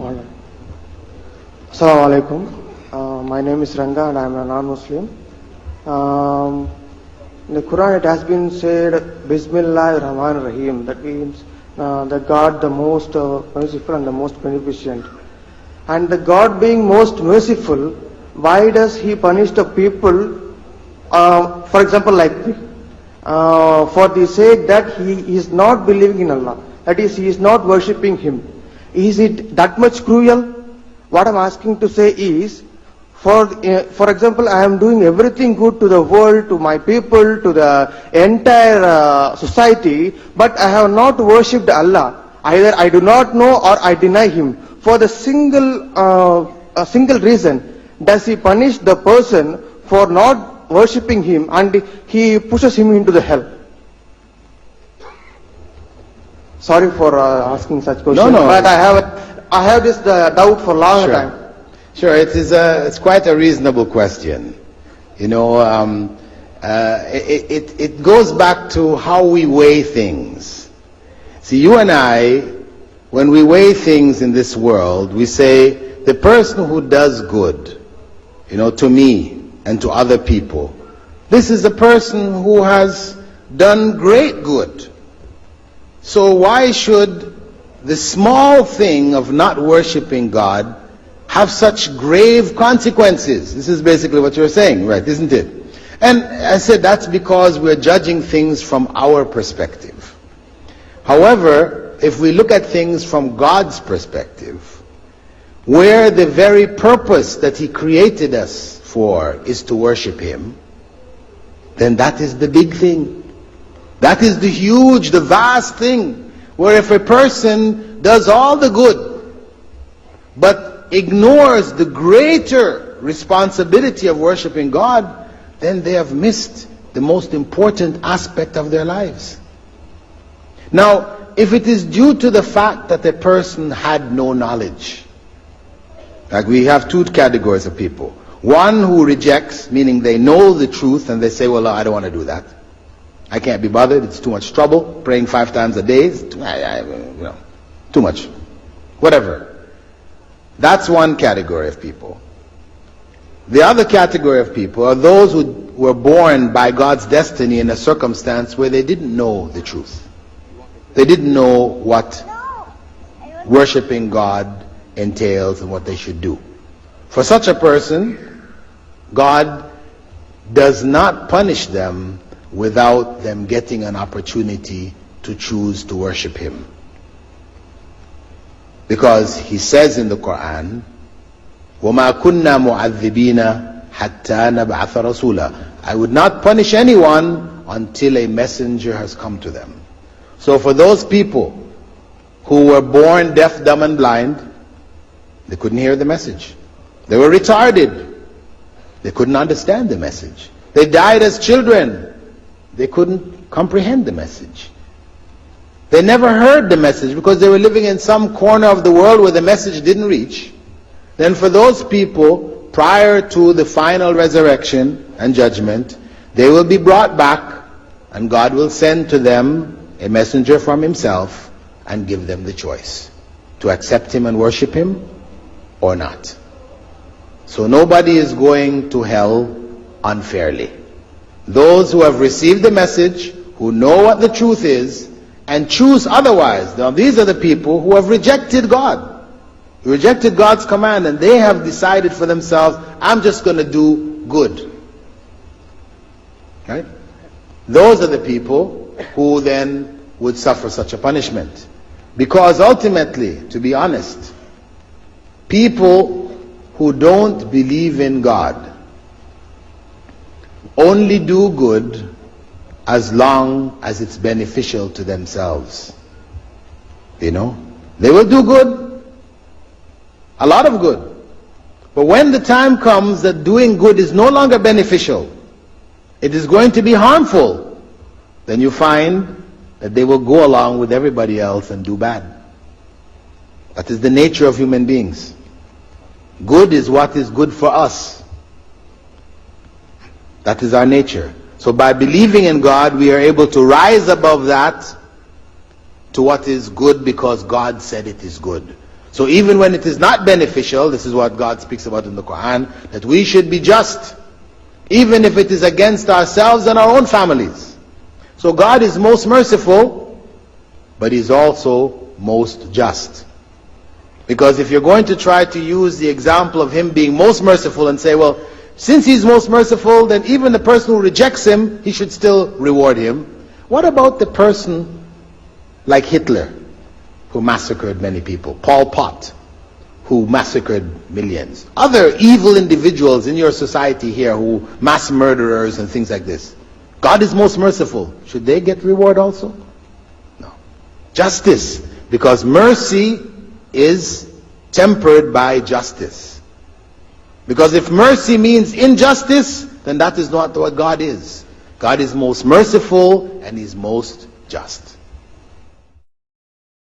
Alright. Assalamu alaikum. My name is Ranga and I am a non-Muslim. In the Quran it has been said, Bismillah Rahman Rahim. That means the God the most merciful and the most beneficent. And the God being most merciful, why does He punish the people, for example like for the sake that he is not believing in Allah? That is, he is not worshipping Him. Is it that much cruel? What I am asking to say is, for example, I am doing everything good to the world, to my people, to the entire society, but I have not worshipped Allah. Either I do not know or I deny Him. For the a single reason, does He punish the person for not worshipping Him and He pushes him into the hell? Sorry for asking such questions, but I have this doubt for a long time. Sure, it's quite a reasonable question. You know, it goes back to how we weigh things. See, you and I, when we weigh things in this world, we say, the person who does good, you know, to me and to other people, this is a person who has done great good. So why should the small thing of not worshipping God have such grave consequences? This is basically what you're saying, right, isn't it? And I said that's because we're judging things from our perspective. However, if we look at things from God's perspective, where the very purpose that He created us for is to worship Him, then that is the big thing. That is the huge, the vast thing, where if a person does all the good, but ignores the greater responsibility of worshiping God, then they have missed the most important aspect of their lives. Now, if it is due to the fact that a person had no knowledge, like we have two categories of people. One who rejects, meaning they know the truth and they say, well, I don't want to do that. I can't be bothered, it's too much trouble, praying 5 times a day, too much. Whatever. That's one category of people. The other category of people are those who were born by God's destiny in a circumstance where they didn't know the truth. They didn't know what worshiping God entails and what they should do. For such a person, God does not punish them without them getting an opportunity to choose to worship Him. Because He says in the Quran, وَمَا كُنَّا مُعَذِّبِينَ حَتَّى نَبْعَثَ رَسُولًا. I would not punish anyone until a messenger has come to them. So for those people who were born deaf, dumb and blind, they couldn't hear the message. They were retarded. They couldn't understand the message. They died as children. They couldn't comprehend the message. They never heard the message because they were living in some corner of the world where the message didn't reach. Then for those people, prior to the final resurrection and judgment, they will be brought back and God will send to them a messenger from Himself and give them the choice to accept Him and worship Him or not. So nobody is going to hell unfairly. Those who have received the message, who know what the truth is, and choose otherwise. Now these are the people who have rejected God. Rejected God's command, and they have decided for themselves, I'm just going to do good. Right? Those are the people who then would suffer such a punishment. Because ultimately, to be honest, people who don't believe in God only do good as long as it's beneficial to themselves. You know? They will do good, a lot of good. But when the time comes that doing good is no longer beneficial, it is going to be harmful, then you find that they will go along with everybody else and do bad. That is the nature of human beings. Good is what is good for us. That is our nature. So by believing in God, we are able to rise above that to what is good because God said it is good. So even when it is not beneficial, this is what God speaks about in the Quran, that we should be just, even if it is against ourselves and our own families. So God is most merciful, but He's also most just. Because if you're going to try to use the example of Him being most merciful and say, well, since He's most merciful, then even the person who rejects Him, He should still reward him. What about the person like Hitler, who massacred many people? Pol Pot, who massacred millions. Other evil individuals in your society here, who mass murderers and things like this. God is most merciful. Should they get reward also? No. Justice, because mercy is tempered by justice. Because if mercy means injustice, then that is not what God is. God is most merciful and He's most just.